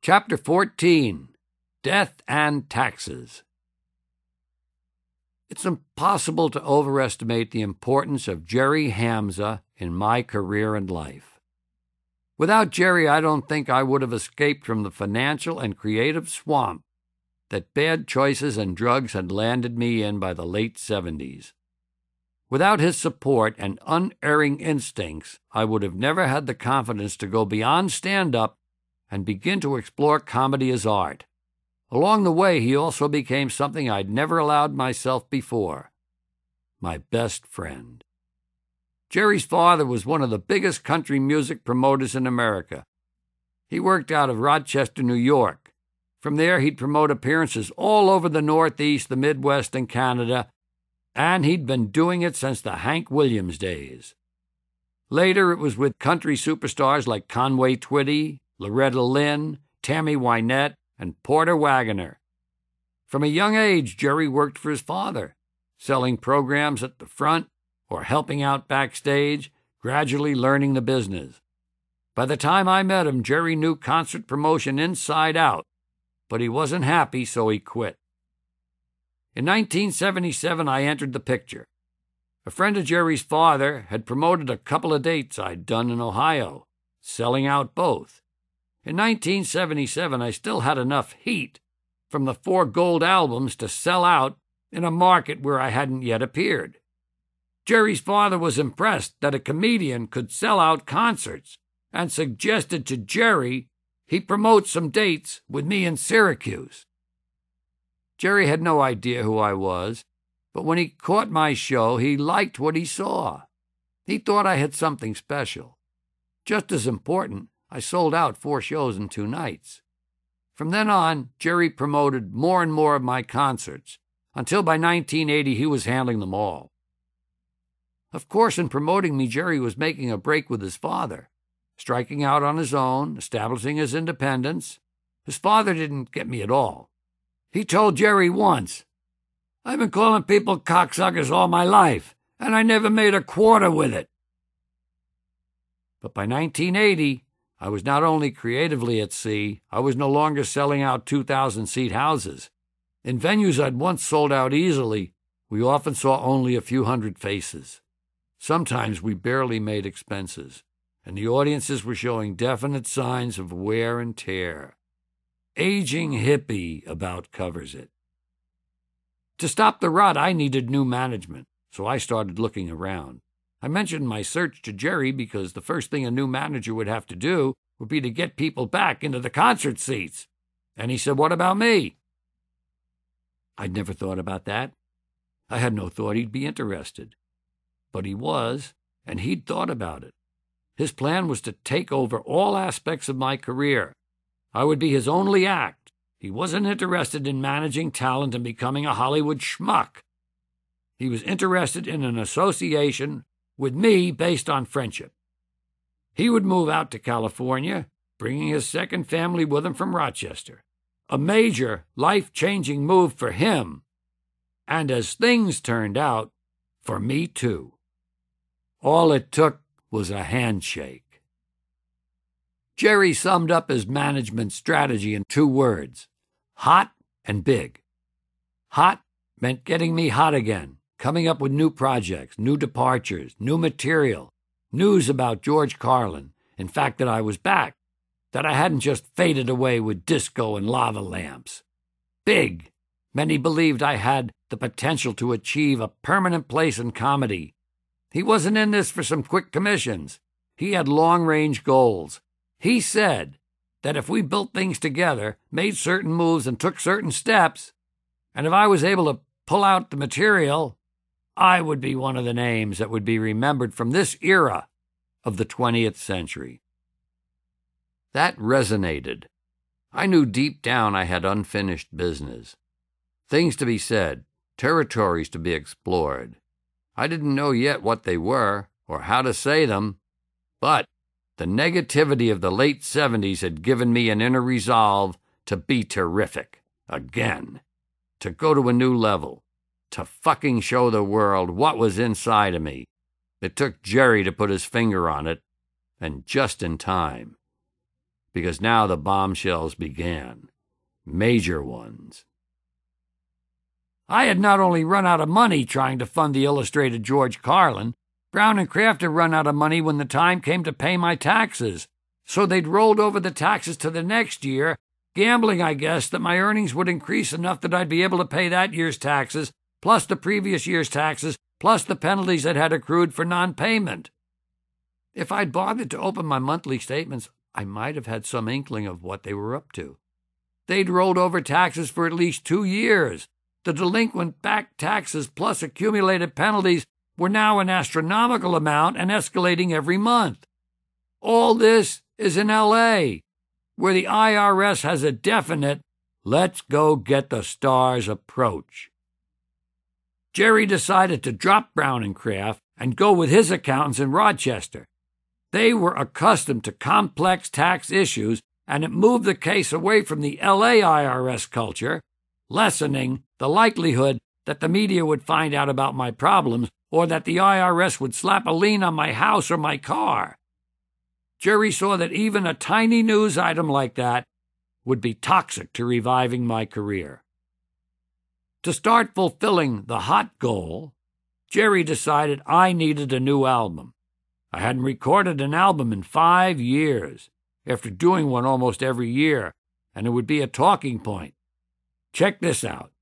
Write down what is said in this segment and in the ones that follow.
Chapter 14, Death and Taxes. It's impossible to overestimate the importance of Jerry Hamza in my career and life. Without Jerry, I don't think I would have escaped from the financial and creative swamp that bad choices and drugs had landed me in by the late 70s. Without his support and unerring instincts, I would have never had the confidence to go beyond stand-up and begin to explore comedy as art. Along the way, he also became something I'd never allowed myself before: my best friend. Jerry's father was one of the biggest country music promoters in America. He worked out of Rochester, New York. From there, he'd promote appearances all over the Northeast, the Midwest, and Canada, and he'd been doing it since the Hank Williams days. Later, it was with country superstars like Conway Twitty, Loretta Lynn, Tammy Wynette, and Porter Wagoner. From a young age, Jerry worked for his father, selling programs at the front or helping out backstage, gradually learning the business. By the time I met him, Jerry knew concert promotion inside out, but he wasn't happy, so he quit. In 1977, I entered the picture. A friend of Jerry's father had promoted a couple of dates I'd done in Ohio, selling out both. In 1977, I still had enough heat from the 4 gold albums to sell out in a market where I hadn't yet appeared. Jerry's father was impressed that a comedian could sell out concerts and suggested to Jerry he promote some dates with me in Syracuse. Jerry had no idea who I was, but when he caught my show, he liked what he saw. He thought I had something special. Just as important, I sold out 4 shows in 2 nights. From then on, Jerry promoted more and more of my concerts, until by 1980 he was handling them all. Of course, in promoting me, Jerry was making a break with his father, striking out on his own, establishing his independence. His father didn't get me at all. He told Jerry once, "I've been calling people cocksuckers all my life, and I never made a quarter with it." But by 1980, I was not only creatively at sea, I was no longer selling out 2,000-seat houses. In venues I'd once sold out easily, we often saw only a few hundred faces. Sometimes we barely made expenses, and the audiences were showing definite signs of wear and tear. Aging hippie about covers it. To stop the rot, I needed new management, so I started looking around. I mentioned my search to Jerry because the first thing a new manager would have to do would be to get people back into the concert seats. And he said, "What about me?" I'd never thought about that. I had no thought he'd be interested. But he was, and he'd thought about it. His plan was to take over all aspects of my career. I would be his only act. He wasn't interested in managing talent and becoming a Hollywood schmuck. He was interested in an association with me based on friendship. He would move out to California, bringing his second family with him from Rochester. A major, life-changing move for him, and as things turned out, for me too. All it took was a handshake. Jerry summed up his management strategy in 2 words: hot and big. Hot meant getting me hot again, coming up with new projects, new departures, new material, news about George Carlin, in fact that I was back, that I hadn't just faded away with disco and lava lamps. Big meant he believed I had the potential to achieve a permanent place in comedy. He wasn't in this for some quick commissions. He had long-range goals. He said that if we built things together, made certain moves and took certain steps, and if I was able to pull out the material, I would be one of the names that would be remembered from this era of the 20th century. That resonated. I knew deep down I had unfinished business. Things to be said, territories to be explored. I didn't know yet what they were or how to say them, but the negativity of the late 70s had given me an inner resolve to be terrific again, to go to a new level, to fucking show the world what was inside of me. It took Jerry to put his finger on it, and just in time. because now the bombshells began. Major ones. I had not only run out of money trying to fund the illustrated George Carlin, Brown and Kraft had run out of money when the time came to pay my taxes, so they'd rolled over the taxes to the next year, gambling, I guess, that my earnings would increase enough that I'd be able to pay that year's taxes, plus the previous year's taxes, plus the penalties that had accrued for non-payment. If I'd bothered to open my monthly statements, I might have had some inkling of what they were up to. They'd rolled over taxes for at least 2 years. The delinquent back taxes plus accumulated penalties were now an astronomical amount and escalating every month. All this is in L.A., where the IRS has a definite let's go get the stars approach. Jerry decided to drop Brown and Kraft and go with his accountants in Rochester. They were accustomed to complex tax issues, and it moved the case away from the L.A. IRS culture, lessening the likelihood that the media would find out about my problems or that the IRS would slap a lien on my house or my car. Jerry saw that even a tiny news item like that would be toxic to reviving my career. To start fulfilling the hot goal, Jerry decided I needed a new album. I hadn't recorded an album in 5 years, after doing one almost every year, and it would be a talking point. Check this out.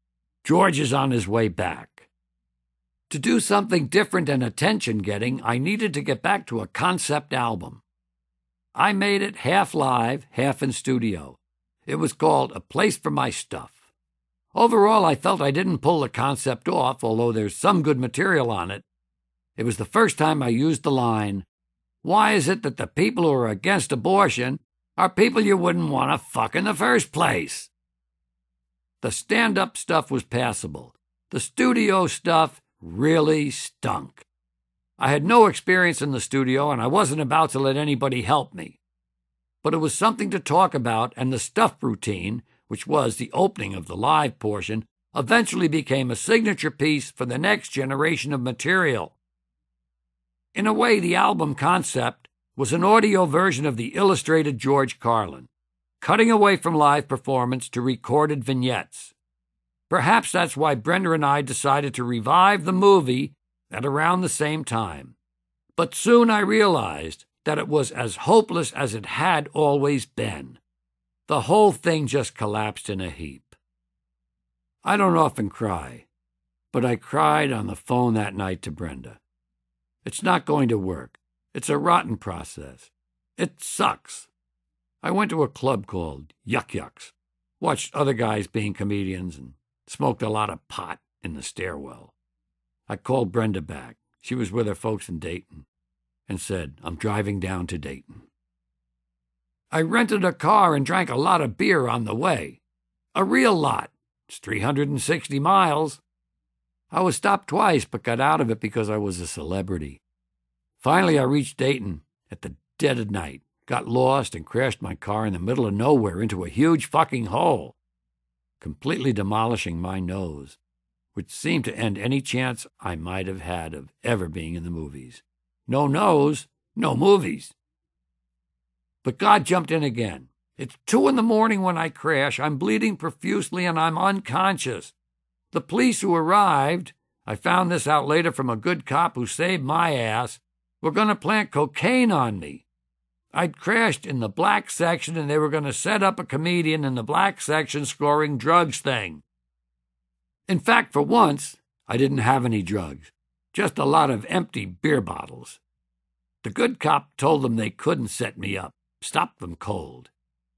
George is on his way back. To do something different and attention-getting, I needed to get back to a concept album. I made it half live, half in studio. It was called A Place for My Stuff. Overall, I felt I didn't pull the concept off, although there's some good material on it. It was the first time I used the line, "Why is it that the people who are against abortion are people you wouldn't want to fuck in the first place?" The stand-up stuff was passable. The studio stuff really stunk. I had no experience in the studio, and I wasn't about to let anybody help me. But it was something to talk about, and the stuff routine, which was the opening of the live portion, eventually became a signature piece for the next generation of material. In a way, the album concept was an audio version of the illustrated George Carlin, cutting away from live performance to recorded vignettes. Perhaps that's why Brenda and I decided to revive the movie at around the same time. But soon I realized that it was as hopeless as it had always been. The whole thing just collapsed in a heap. I don't often cry, but I cried on the phone that night to Brenda. It's not going to work. It's a rotten process. It sucks. I went to a club called Yuck Yucks, watched other guys being comedians, and smoked a lot of pot in the stairwell. I called Brenda back. She was with her folks in Dayton, and said, "I'm driving down to Dayton." I rented a car and drank a lot of beer on the way. A real lot. It's 360 miles. I was stopped twice, but got out of it because I was a celebrity. Finally, I reached Dayton at the dead of night, got lost, and crashed my car in the middle of nowhere into a huge fucking hole, completely demolishing my nose, which seemed to end any chance I might have had of ever being in the movies. No nose, no movies. But God jumped in again. It's 2 a.m. when I crash. I'm bleeding profusely and I'm unconscious. The police who arrived, I found this out later from a good cop who saved my ass, were going to plant cocaine on me. I'd crashed in the black section and they were going to set up a comedian in the black section scoring drugs thing. In fact, for once, I didn't have any drugs, just a lot of empty beer bottles. The good cop told them they couldn't set me up, stopped them cold.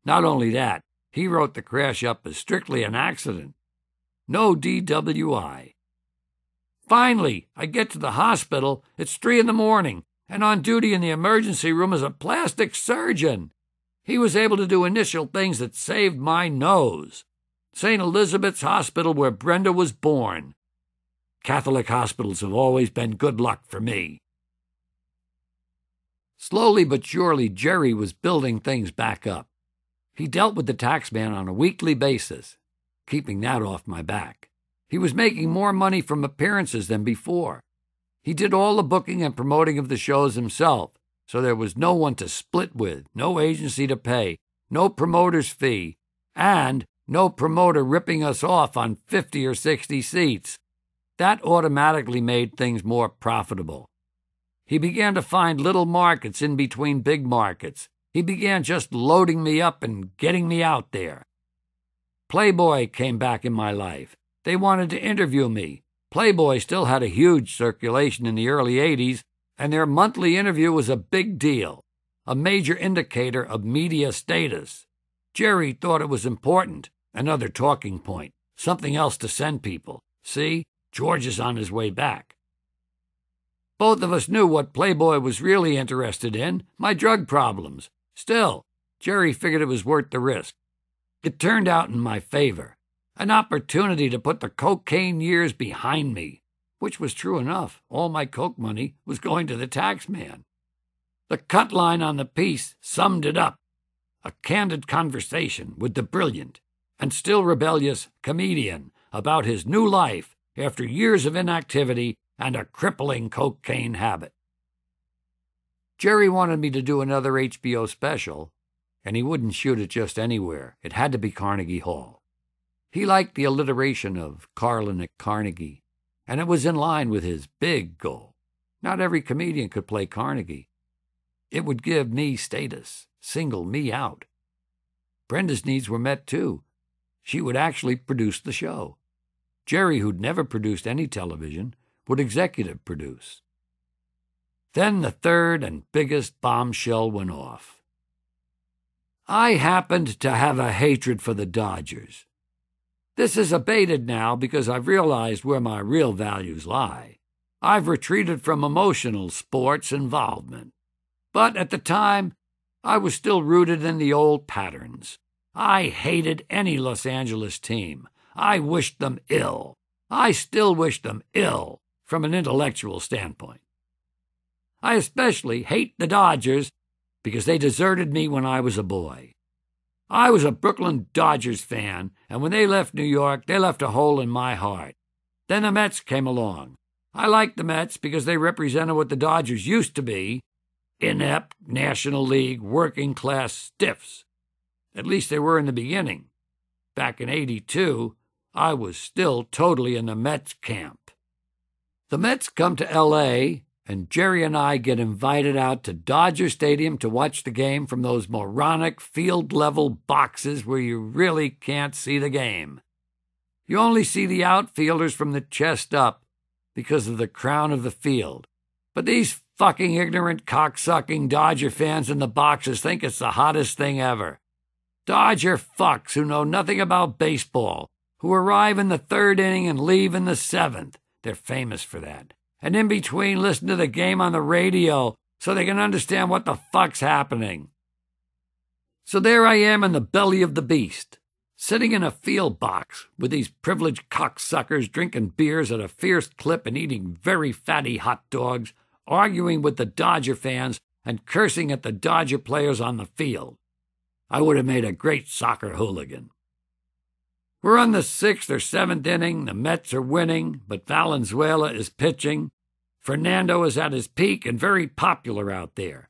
Not only that, he wrote the crash up as strictly an accident. No DWI. Finally, I get to the hospital. It's 3 a.m, and on duty in the emergency room is a plastic surgeon. He was able to do initial things that saved my nose. St. Elizabeth's Hospital, where Brenda was born. Catholic hospitals have always been good luck for me. Slowly but surely, Jerry was building things back up. He dealt with the taxman on a weekly basis, keeping that off my back. He was making more money from appearances than before. He did all the booking and promoting of the shows himself, so there was no one to split with, no agency to pay, no promoter's fee, and no promoter ripping us off on 50 or 60 seats. That automatically made things more profitable. He began to find little markets in between big markets. He began just loading me up and getting me out there. Playboy came back in my life. They wanted to interview me. Playboy still had a huge circulation in the early 80s, and their monthly interview was a big deal, a major indicator of media status. Jerry thought it was important, another talking point, something else to send people. See, George is on his way back. Both of us knew what Playboy was really interested in, my drug problems. Still, Jerry figured it was worth the risk. It turned out in my favor, an opportunity to put the cocaine years behind me, which was true enough. All my coke money was going to the tax man. The cut line on the piece summed it up. A candid conversation with the brilliant and still rebellious comedian about his new life after years of inactivity and a crippling cocaine habit. Jerry wanted me to do another HBO special, and he wouldn't shoot it just anywhere. It had to be Carnegie Hall. He liked the alliteration of Carlin at Carnegie, and it was in line with his big goal. Not every comedian could play Carnegie. It would give me status, single me out. Brenda's needs were met, too. She would actually produce the show. Jerry, who'd never produced any television, would executive produce. Then the third and biggest bombshell went off. I happened to have a hatred for the Dodgers. This is abated now because I've realized where my real values lie. I've retreated from emotional sports involvement. But at the time, I was still rooted in the old patterns. I hated any Los Angeles team. I wished them ill. I still wish them ill from an intellectual standpoint. I especially hate the Dodgers because they deserted me when I was a boy. I was a Brooklyn Dodgers fan, and when they left New York, they left a hole in my heart. Then the Mets came along. I liked the Mets because they represented what the Dodgers used to be, inept, National League, working-class stiffs. At least they were in the beginning. Back in '82, I was still totally in the Mets camp. The Mets come to L.A., and Jerry and I get invited out to Dodger Stadium to watch the game from those moronic field-level boxes where you really can't see the game. You only see the outfielders from the chest up because of the crown of the field. But these fucking ignorant, cocksucking Dodger fans in the boxes think it's the hottest thing ever. Dodger fucks who know nothing about baseball, who arrive in the third inning and leave in the seventh. They're famous for that. And in between, listen to the game on the radio so they can understand what the fuck's happening. So there I am in the belly of the beast, sitting in a field box with these privileged cocksuckers drinking beers at a fierce clip and eating very fatty hot dogs, arguing with the Dodger fans and cursing at the Dodger players on the field. I would have made a great soccer hooligan. We're on the 6th or 7th inning. The Mets are winning, but Valenzuela is pitching. Fernando is at his peak and very popular out there.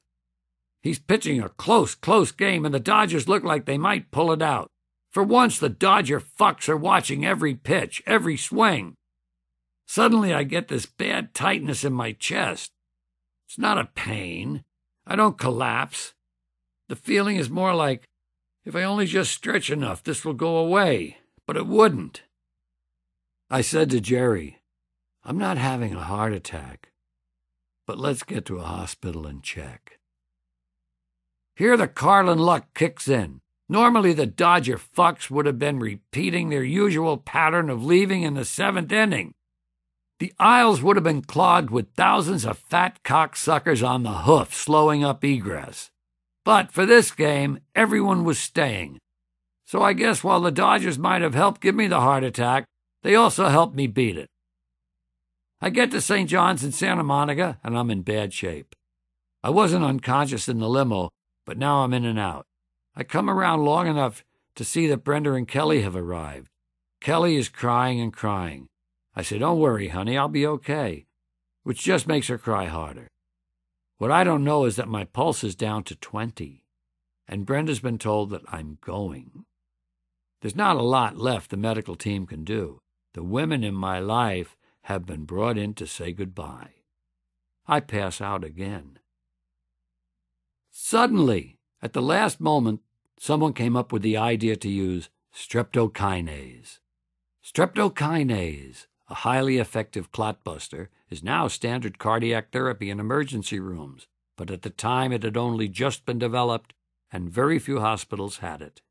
He's pitching a close game, and the Dodgers look like they might pull it out. For once, the Dodger fucks are watching every pitch, every swing. Suddenly, I get this bad tightness in my chest. It's not a pain. I don't collapse. The feeling is more like, if I only just stretch enough, this will go away. But it wouldn't. I said to Jerry, I'm not having a heart attack, but let's get to a hospital and check. Here the Carlin luck kicks in. Normally the Dodger fucks would have been repeating their usual pattern of leaving in the 7th inning. The aisles would have been clogged with thousands of fat cocksuckers on the hoof, slowing up egress. But for this game, everyone was staying. So I guess while the Dodgers might have helped give me the heart attack, they also helped me beat it. I get to St. John's in Santa Monica, and I'm in bad shape. I wasn't unconscious in the limo, but now I'm in and out. I come around long enough to see that Brenda and Kelly have arrived. Kelly is crying and crying. I say, don't worry, honey, I'll be okay, which just makes her cry harder. What I don't know is that my pulse is down to 20. and Brenda's been told that I'm going. There's not a lot left the medical team can do. The women in my life have been brought in to say goodbye. I pass out again. Suddenly, at the last moment, someone came up with the idea to use streptokinase. Streptokinase, a highly effective clot buster, is now standard cardiac therapy in emergency rooms, but at the time it had only just been developed and very few hospitals had it.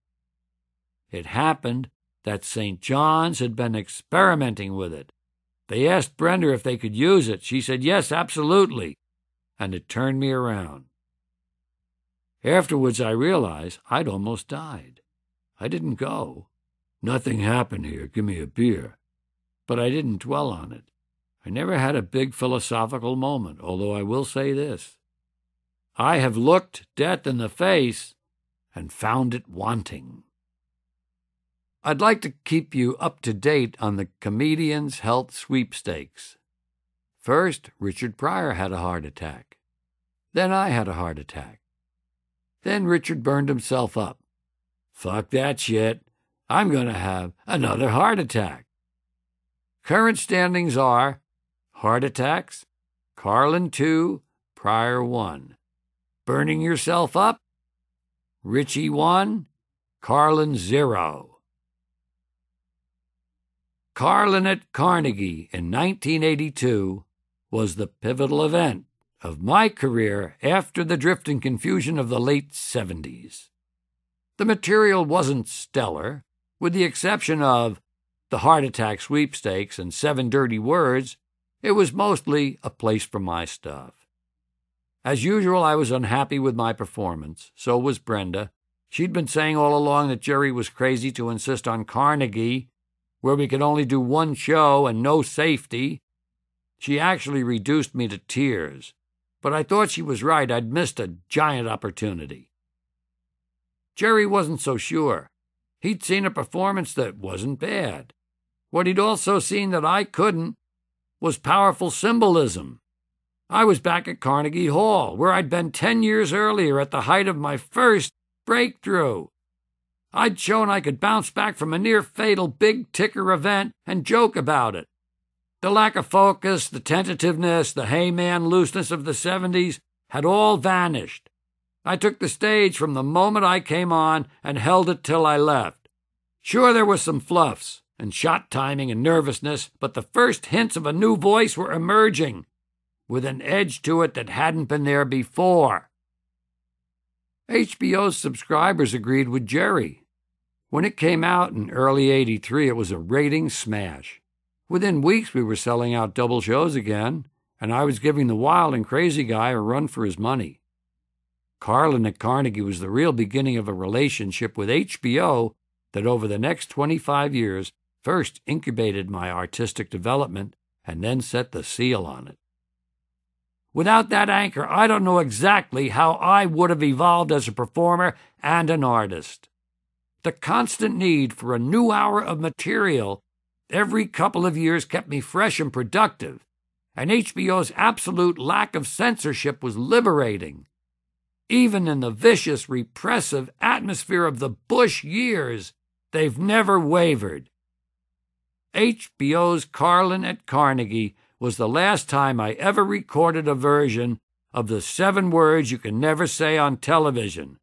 It happened that St. John's had been experimenting with it. They asked Brenda if they could use it. She said, yes, absolutely, and it turned me around. Afterwards, I realized I'd almost died. I didn't go. Nothing happened here, give me a beer. But I didn't dwell on it. I never had a big philosophical moment, although I will say this. I have looked death in the face and found it wanting. I'd like to keep you up to date on the Comedians' Health Sweepstakes. First, Richard Pryor had a heart attack. Then I had a heart attack. Then Richard burned himself up. Fuck that shit. I'm going to have another heart attack. Current standings are heart attacks, Carlin 2, Pryor 1. Burning yourself up, Richie 1, Carlin 0. Carlin at Carnegie in 1982 was the pivotal event of my career after the drift and confusion of the late 70s. The material wasn't stellar, with the exception of the heart attack sweepstakes and 7 dirty words. It was mostly a place for my stuff. As usual, I was unhappy with my performance. So was Brenda. She'd been saying all along that Jerry was crazy to insist on Carnegie, where we could only do one show and no safety. She actually reduced me to tears, but I thought she was right. I'd missed a giant opportunity. Jerry wasn't so sure. He'd seen a performance that wasn't bad. What he'd also seen that I couldn't was powerful symbolism. I was back at Carnegie Hall, where I'd been 10 years earlier at the height of my first breakthrough. I'd shown I could bounce back from a near-fatal big-ticker event and joke about it. The lack of focus, the tentativeness, the hey-man looseness of the 70s had all vanished. I took the stage from the moment I came on and held it till I left. Sure, there were some fluffs and shot timing and nervousness, but the first hints of a new voice were emerging, with an edge to it that hadn't been there before. HBO's subscribers agreed with Jerry. When it came out in early '83, it was a ratings smash. Within weeks, we were selling out double shows again, and I was giving the wild and crazy guy a run for his money. Carlin at Carnegie was the real beginning of a relationship with HBO that over the next 25 years first incubated my artistic development and then set the seal on it. Without that anchor, I don't know exactly how I would have evolved as a performer and an artist. The constant need for a new hour of material every couple of years kept me fresh and productive, and HBO's absolute lack of censorship was liberating. Even in the vicious, repressive atmosphere of the Bush years, they've never wavered. HBO's Carlin at Carnegie was the last time I ever recorded a version of the 7 words you can never say on television.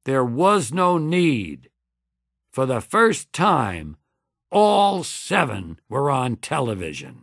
There was no need. For the first time, all 7 were on television.